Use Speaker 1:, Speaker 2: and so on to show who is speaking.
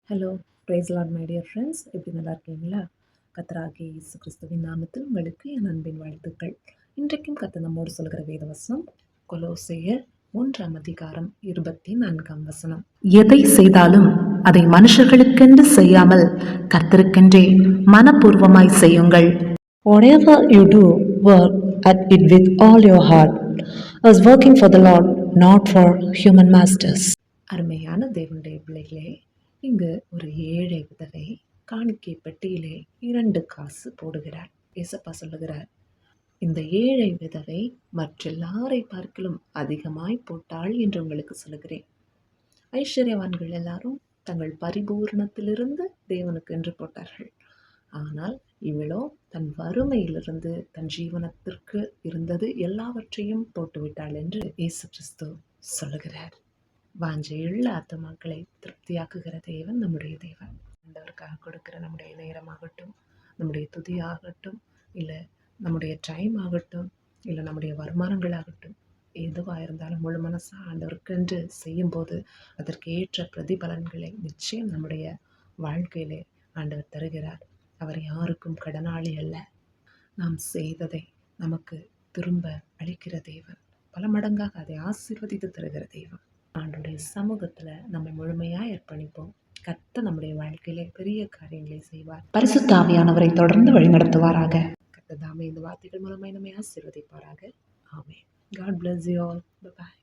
Speaker 1: Hello, praise lord my dear friends. எப்படி நல்லா இருக்கீங்களா? கர்த்தராகிய இயேசு கிறிஸ்துவின் நாமத்தில் உங்களுக்கு என் அன்பின் வாழ்த்துக்கள். இன்றைக்கும் கர்த்தர் நம்மோடு சொல்கிற வேத வசனம் கொலோசையர் 3:24 எதை செய்தாலும் அதை மனுஷர்களுக்கென்று செய்யாமல் கர்த்தருக்கென்றே மனப்பூர்வமாய் செய்யுங்கள். Whatever you do, work at it with all your heart, as working for the Lord, not for human masters. அருமையான தேவனுடைய பிள்ளைகளே, இங்கு ஒரு ஏழை விதவை காணிக்கை பெட்டியிலே 2 காசு போடுகிறார். ஏசப்பா சொல்லுகிறார், இந்த ஏழை விதவை மற்றெல்லாரை பார்க்கிலும் அதிகமாய் போட்டாள் என்று உங்களுக்கு சொல்லுகிறேன். ஐஸ்வர்யவான்கள் எல்லாரும் தங்கள் பரிபூரணத்திலிருந்து தேவனுக்கு என்று போட்டார்கள். ஆனால் இவளோ தன் வறுமையிலிருந்து தன் ஜீவனத்திற்கு இருந்தது எல்லாவற்றையும் போட்டுவிட்டாள் என்று இயேசு கிறிஸ்து சொல்லுகிறார். வாஞ்சையுள்ள ஆத்துமாக்களை திருப்தியாக்குகிற தேவன் நம்முடைய தேவன். ஆண்டவருக்காக கொடுக்கிற நம்முடைய நேரமாகட்டும், நம்முடைய துதியாகட்டும், இல்லை நம்முடைய டைம் ஆகட்டும், இல்லை நம்முடைய வருமானங்களாகட்டும், எதுவாக இருந்தாலும் முழு மனசாக ஆண்டவருக்கென்று செய்யும்போது அதற்கு ஏற்ற பிரதிபலன்களை நிச்சயம் நம்முடைய வாழ்க்கையிலே ஆண்டவர் தருகிறார். அவர் யாருக்கும் கடனாளி அல்ல. நாம் செய்ததை நமக்கு திரும்ப அளிக்கிற தேவன், பல மடங்காக அதை ஆசீர்வதித்து தருகிற தேவன். ஆண்டுடைய சமூகத்துல நம்ம முழுமையாய் அர்ப்பணிப்போம். கர்த்தர் நம்முடைய வாழ்க்கையிலே பெரிய காரியங்களை செய்வார். பரிசுத்த ஆவியானவரை தொடர்ந்து வழிநடத்துவாராக. கர்த்தர் தாமே இந்த வார்த்தைகள் மூலமாய் நம்மை ஆசீர்வதிப்பாராக. ஆமென். God bless you all. Bye bye.